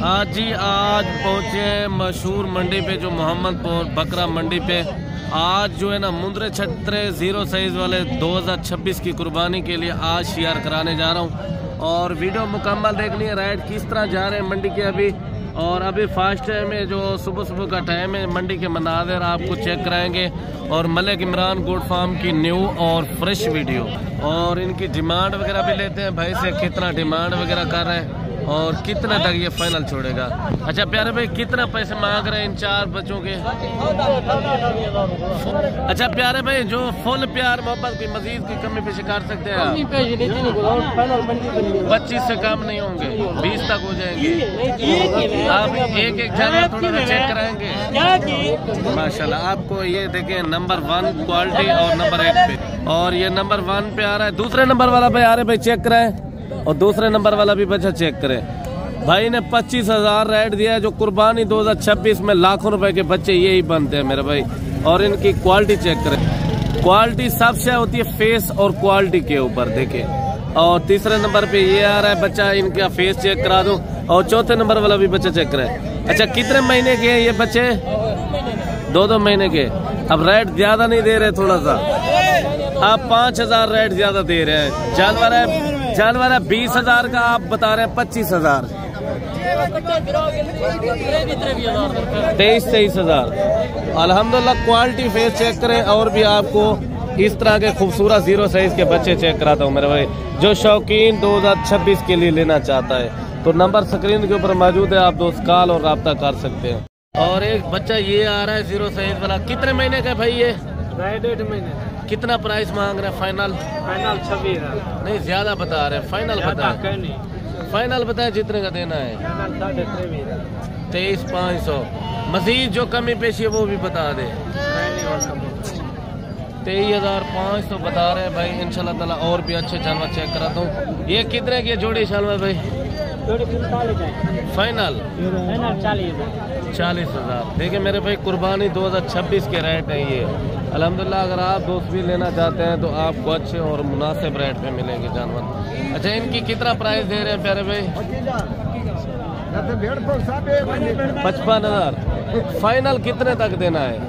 आज जी आज पहुँचे हैं मशहूर मंडी पे जो मोहम्मदपुर बकरा मंडी पे। आज जो है ना मुंद्रे छत्रे 0 साइज़ वाले 2026 की कुर्बानी के लिए आज शेयर कराने जा रहा हूँ और वीडियो मुकम्मल देखनी है। राइड किस तरह जा रहे हैं मंडी के अभी, और अभी फास्ट टाइम में जो सुबह का टाइम है मंडी के मनाज़िर आपको चेक कराएंगे और मलिक इमरान गोट फार्म की न्यू और फ्रेश वीडियो, और इनकी डिमांड वगैरह भी लेते हैं भाई से, कितना डिमांड वगैरह कर रहे हैं और कितना तक ये फाइनल छोड़ेगा। अच्छा प्यारे भाई, कितना पैसे मांग रहे हैं इन 4 बच्चों के? अच्छा प्यारे भाई, जो फुल प्यार मोहब्बत की मजीद की कमी पेशी कर सकते हैं आप? 25 से कम नहीं होंगे, 20 तक हो जाएंगे। आप एक जानवर थोड़ा सा चेक कराएंगे माशाल्लाह। आपको ये देखें नंबर 1 क्वालिटी और नंबर 1 पे, और ये नंबर 1 पे आ रहा है। दूसरे नंबर वाला भाई आ रहे भाई चेक कराएं, और दूसरे नंबर वाला भी बच्चा चेक करे। भाई ने 25,000 रेट दिया है। जो कुर्बानी 2026 में लाखों रुपए के बच्चे यही बनते हैं मेरे भाई। और इनकी क्वालिटी चेक करें, क्वालिटी सबसे होती है फेस और क्वालिटी के ऊपर देखे। और तीसरे नंबर पे ये आ रहा है बच्चा, इनका फेस चेक करा दो, और चौथे नंबर वाला भी बच्चा चेक करे। अच्छा कितने महीने के हैं ये बच्चे? 2 महीने के। अब रेट ज्यादा नहीं दे रहे, थोड़ा सा आप 5,000 रेट ज्यादा दे रहे हैं। जानवर है 20,000 का, आप बता रहे हैं 25,000। 23,000। अल्हम्दुलिल्लाह क्वालिटी फेस चेक करें, और भी आपको इस तरह के खूबसूरत 0 साइज के बच्चे चेक कराता हूँ मेरे भाई। जो शौकीन 2026 के लिए लेना चाहता है तो नंबर स्क्रीन के ऊपर मौजूद है, आप दोस्त कॉल और रब्ता कर सकते हैं। और एक बच्चा ये आ रहा है 0 साइज वाला, कितने महीने का भाई ये? 1.5 महीने। कितना प्राइस मांग रहे हैं? फाइनल 26,000। नहीं ज्यादा बता रहे हैं, फाइनल बताए। फाइनल बताए जितने का देना है। 23,500। मजीद जो कमी पेशी है वो भी बता दे। 23,500 बता रहे हैं भाई। इंशाल्लाह ताला और भी अच्छे जानवर चेक कराता हूँ। ये कितने की जोड़ी शालवा भाई? फाइनल 40,000। देखिए मेरे भाई, कुर्बानी 2026 के रेट है ये। अल्हम्दुलिल्लाह अगर आप दोस्त भी लेना चाहते हैं तो आपको अच्छे और मुनासिब रेट पे मिलेंगे जानवर। अच्छा इनकी कितना प्राइस दे रहे हैं प्यारे भाई? 55,000। फाइनल कितने तक देना है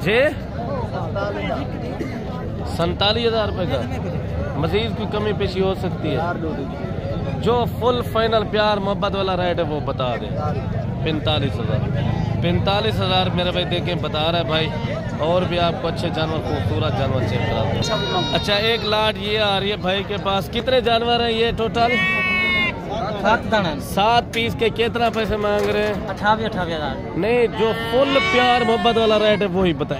जी? 47,000 रुपए का। मजीद की कमी पेशी हो सकती है। जो फुल फाइनल प्यार मोहब्बत वाला रेट है वो बता दे। 45,000 मेरे भाई देखें बता रहा है भाई। और भी आपको अच्छे जानवर, खूबसूरत जानवर चेक करा। अच्छा एक लाट ये आ रही है भाई के पास। कितने जानवर हैं ये टोटल? 7 पीस के। कितना पैसे मांग रहे हैं? 28,000। नहीं, जो फुल प्यार मोहब्बत वाला रेट है वही बता।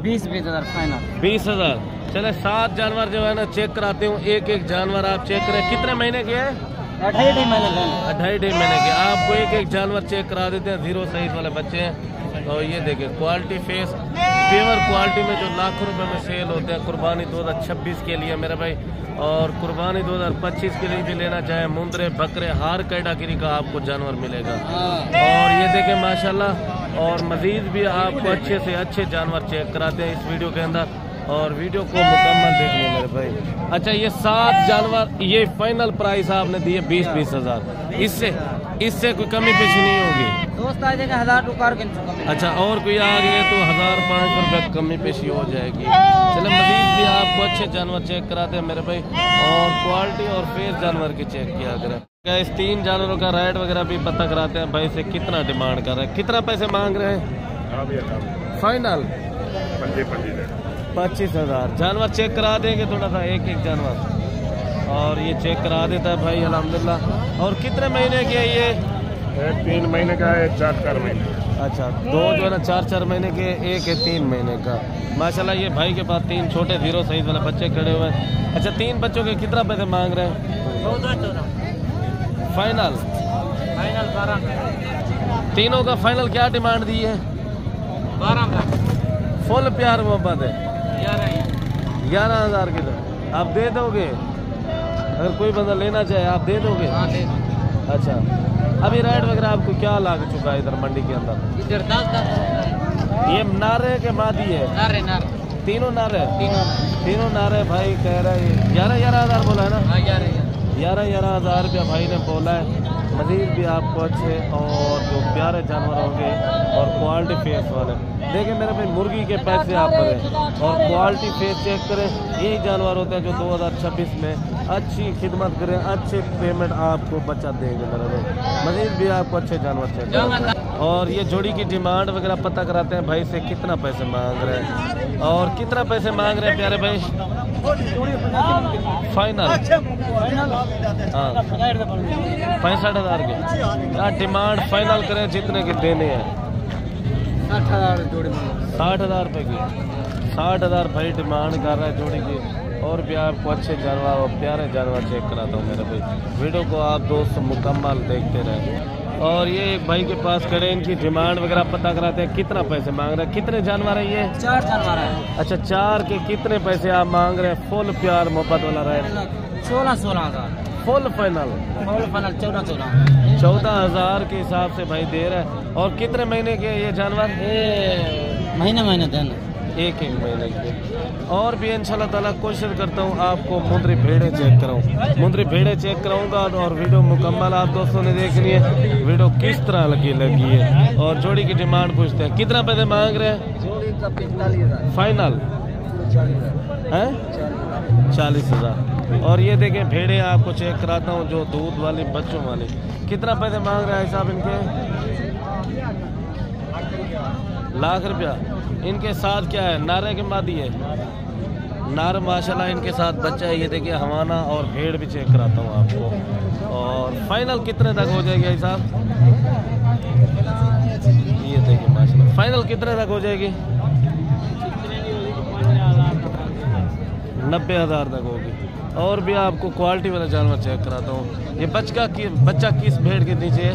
20,000 फाइनल। 20,000। चले 7 जानवर जो है ना चेक कराते हूँ। एक जानवर आप चेक करें। कितने महीने के है? 2.5 महीने के। आपको एक जानवर चेक करा देते हैं। 0 साइज वाले बच्चे हैं। और ये देखें क्वालिटी फेस, प्योर क्वालिटी में जो लाखों रुपए में सेल होते हैं। कुर्बानी 2026 के लिए मेरे भाई, और कुर्बानी 2025 के लिए भी लेना चाहे मुंद्रे बकरे हर कैटेगरी का आपको जानवर मिलेगा। और ये देखें माशाल्लाह, और मजीद भी आपको अच्छे से अच्छे जानवर चेक कराते हैं इस वीडियो के अंदर, और वीडियो को मुकम्मल देखिए मेरे भाई। अच्छा ये 7 जानवर, ये फाइनल प्राइस आपने दिए 20,000। इससे कोई कमी पेशी नहीं होगी? दोस्त आ जाएगा 1,000 रुपये। अच्छा और कोई आ गया तो 1,500 रुपये कमी पेशी हो जाएगी। चलो मजीद भी आपको अच्छे जानवर चेक कराते हैं मेरे भाई, और क्वालिटी और फेस जानवर की चेक किया करें। इस 3 जानवरों का रेट वगैरह भी पता कराते हैं भाई से, कितना डिमांड कर रहे हैं, कितना पैसे मांग रहे हैं? फाइनल 25,000। जानवर चेक करा देंगे थोड़ा सा, एक जानवर, और ये चेक करा देता है भाई अल्हम्दुलिल्लाह। और कितने महीने के है ये? 3 महीने का है, 4 महीने। अच्छा 2 जो है ना 4 महीने के, एक है 3 महीने का। माशाल्लाह ये भाई के पास 3 छोटे 0 साइज वाले बच्चे खड़े हुए हैं। अच्छा 3 बच्चों के कितना पैसे मांग रहे हैं? 14। फाइनल 12। तीनों का फाइनल क्या डिमांड दी है? 12। फुल प्यार मोहब्बत है। 11,000 की। तो आप दे दोगे? अगर कोई बंदा लेना चाहे आप दे दोगे? हाँ दे। अच्छा अभी रेट वगैरह आपको क्या लाग चुका है इधर मंडी के अंदर? इधर 10। ये नारे के मादी है? नारे। तीनों नारे? तीनों नारे भाई कह रहे हैं 11,000 बोला है ना? 11,000 11,000 रुपया भाई ने बोला है। मजीद भी आपको अच्छे और जो प्यारे जानवर होंगे और क्वालिटी फेस वाले। देखिए मेरे भाई मुर्गी के पैसे आप करें और क्वालिटी फेस चेक करें। यही जानवर होते हैं जो 2026 में अच्छी खिदमत करें, अच्छे पेमेंट आपको बचा देंगे मेरे भाई। मजीद भी आपको अच्छे जानवर चेक करें और ये जोड़ी की डिमांड वगैरह पता कराते हैं भाई से कितना पैसे मांग रहे हैं और कितना पैसे मांग रहे हैं प्यारे भाई। फाइनल हाँ 65,000 के क्या डिमांड फाइनल करें, जितने के देने हैं 60,000 रुपये की। 60,000 भाई डिमांड कर रहा है जोड़ी की। और भी आपको अच्छे जानवर और प्यारे जानवर चेक कराता हूँ मेरे भाई। वीडियो को आप दोस्त मुकम्मल देखते रहें। और ये एक भाई के पास खड़े, इनकी डिमांड वगैरह पता कराते हैं कितना पैसे मांग रहे हैं। कितने जानवर है ये? 4 जानवर है। अच्छा 4 के कितने पैसे आप मांग रहे हैं? फुल प्यार मोहब्बत वाला रहे 16,000 फुल फाइनल 14,000 के हिसाब से भाई दे रहा है। और कितने महीने के ये जानवर? महीने देना एक महीने के। और भी इंशाल्लाह ताला कोशिश करता हूँ आपको मुंदरी भेड़े चेक कराऊँ, मुंदरी भेड़े चेक कराऊंगा। और वीडियो मुकम्मल आप दोस्तों ने देखनी है, वीडियो किस तरह लगी है। और जोड़ी की डिमांड पूछते हैं कितना पैसे मांग रहे हैं? जोड़ी का 45,000 फाइनल है 40,000। और ये देखें भेड़े आपको चेक कराता हूँ जो दूध वाली बच्चों वाली। कितना पैसे मांग रहा है साहब इनके? लाख रुपया। इनके साथ क्या है? नारे के मादी है, नार माशाल्लाह इनके साथ बच्चा है। ये देखिए हवाना और भेड़ भी चेक कराता हूँ आपको। और फाइनल कितने तक हो जाएगी साहब? ये देखिए माशाल्लाह फाइनल कितने तक हो जाएगी? 90,000 तक होगी। और भी आपको क्वालिटी वाला जानवर चेक कराता हूँ। ये बच्चा किस भेड़ के नीचे है?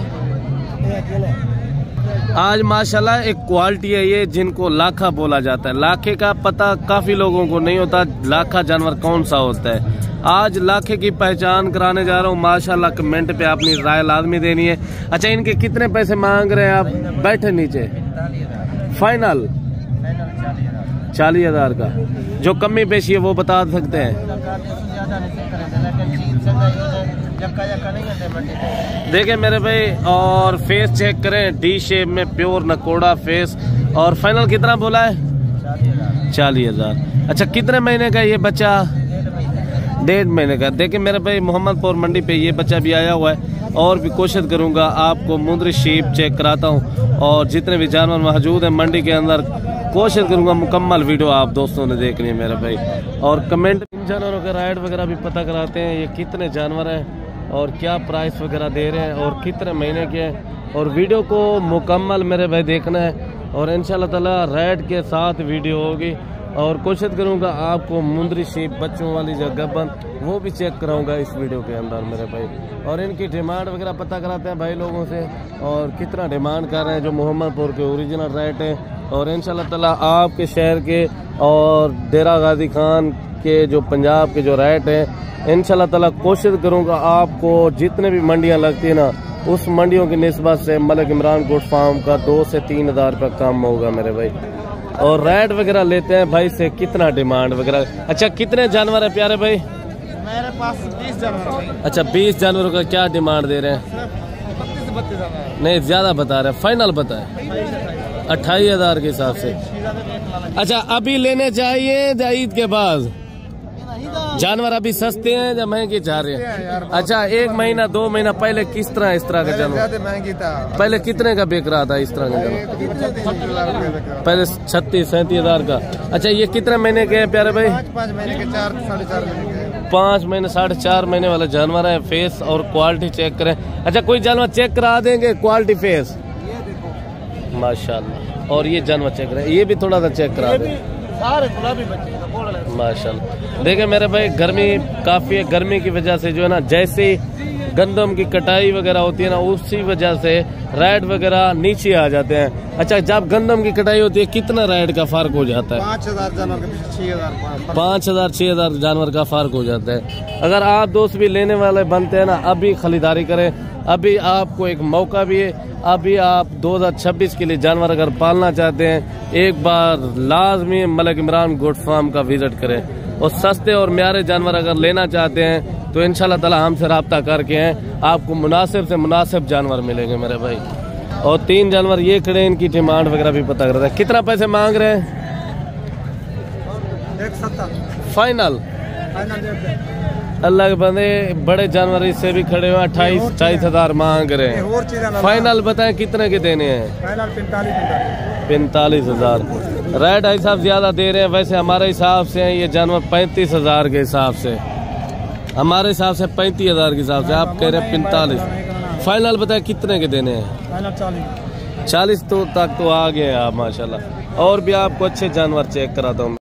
आज माशाल्लाह एक क्वालिटी है ये जिनको लाखा बोला जाता है। लाखे का पता काफी लोगों को नहीं होता, लाखा जानवर कौन सा होता है। आज लाखे की पहचान कराने जा रहा हूँ माशाल्लाह। कमेंट पे अपनी राय लाजमी देनी है। अच्छा इनके कितने पैसे मांग रहे हैं आप? बैठे नीचे फाइनल 40,000 का। जो कमी पेशी है वो बता सकते हैं। देखें मेरे भाई और फेस चेक करें, डी शेप में प्योर नकोड़ा फेस। और फाइनल कितना बोला है? 40,000। अच्छा कितने महीने का ये बच्चा? 1.5 महीने का। देखें मेरे भाई मोहम्मदपुर मंडी पे ये बच्चा भी आया हुआ है। और भी कोशिश करूंगा आपको मुंदरी शीप चेक कराता हूँ और जितने भी जानवर मौजूद हैं मंडी के अंदर कोशिश करूंगा मुकम्मल वीडियो आप दोस्तों ने देखनी है मेरे भाई। और कमेंट इन जानवरों का राइड वगैरह भी पता कराते हैं, ये कितने जानवर हैं और क्या प्राइस वगैरह दे रहे हैं और कितने महीने के हैं। और वीडियो को मुकम्मल मेरे भाई देखना है और इंशाल्लाह ताला राइड के साथ वीडियो होगी। और कोशिश करूंगा आपको मुंदरी शीप बच्चों वाली जो गब्बन वो भी चेक कराऊंगा इस वीडियो के अंदर मेरे भाई। और इनकी डिमांड वगैरह पता कराते हैं भाई लोगों से और कितना डिमांड कर रहे हैं जो मोहम्मदपुर के ओरिजिनल रेट है। और इंशाल्लाह ताला आपके शहर के और डेरा गाजी खान के जो पंजाब के जो रेट है इंशाल्लाह ताला कोशिश करूंगा आपको जितने भी मंडियां लगती है ना उस मंडियों की निस्बत से मलिक इमरान गोट फार्म का 2 से 3 हज़ार रुपये कम होगा मेरे भाई। और रेट वगैरह लेते हैं भाई से कितना डिमांड वगैरह। अच्छा कितने जानवर है प्यारे भाई? मेरे पास 20 जानवर। अच्छा 20 जानवरों का क्या डिमांड दे रहे हैं? 32 नहीं ज्यादा बता रहे हैं, फाइनल बताए 28,000 के हिसाब से। अच्छा अभी लेने चाहिए या ईद के बाद? जानवर अभी सस्ते हैं या महंगे चाह रहे हैं? अच्छा 1 महीना 2 महीना पहले किस तरह इस तरह का जानवर महंगी था? पहले कितने का बिक रहा था इस तरह का जानवर? पहले 36-37 हज़ार का। अच्छा ये कितने महीने के हैं प्यारे भाई? 5 महीने के 4 साढ़े 4 महीने के। 5 महीने 4.5 महीने वाला जानवर है। फेस और क्वालिटी चेक करें। अच्छा कोई जानवर चेक करा देंगे क्वालिटी फेस माशाल्लाह। और ये जानवर चेक करें, ये भी थोड़ा सा चेक करा दें माशाल्लाह। देखे मेरे भाई गर्मी काफी है, गर्मी की वजह से जो है ना जैसे गंदम की कटाई वगैरह होती है ना उसी वजह से रेट वगैरह नीचे आ जाते हैं। अच्छा जब गंदम की कटाई होती है कितना रेट का फर्क हो जाता है? 5,000 जानवर का 6,000 5,000-6,000 जानवर का फर्क हो जाता है। अगर आप दोस्त भी लेने वाले बनते हैं ना अभी खरीदारी करें, अभी आपको एक मौका भी है। अभी आप 2026 के लिए जानवर अगर पालना चाहते हैं एक बार लाजमी मलिक इमरान गोट फार्म का विजिट करें। और सस्ते और म्यारे जानवर अगर लेना चाहते हैं तो इंशाल्लाह ताला हमसे रब्ता करके हैं, आपको मुनासिब से मुनासिब जानवर मिलेंगे मेरे भाई। और 3 जानवर ये खड़े, इनकी डिमांड वगैरह भी पता कर रहा है। कितना पैसे मांग रहे हैं? 170 फाइनल? फाइनल अल्लाह के बंदे, बड़े जानवर इससे भी खड़े हुए 28-28 हजार मांग रहे हैं। फाइनल बताएं कितने के देने हैं? फाइनल 45 हजार। रेट भाई साहब ज्यादा दे रहे हैं, वैसे हमारे हिसाब से ये जानवर 35 हजार के हिसाब से, हमारे हिसाब से 35 हजार के हिसाब से, आप कह रहे हैं 45। फाइनल बताएं कितने के देने हैं? फाइनल 40 तो तक तो आ गए आप माशाल्लाह। और भी आपको अच्छे जानवर चेक कराता हूँ।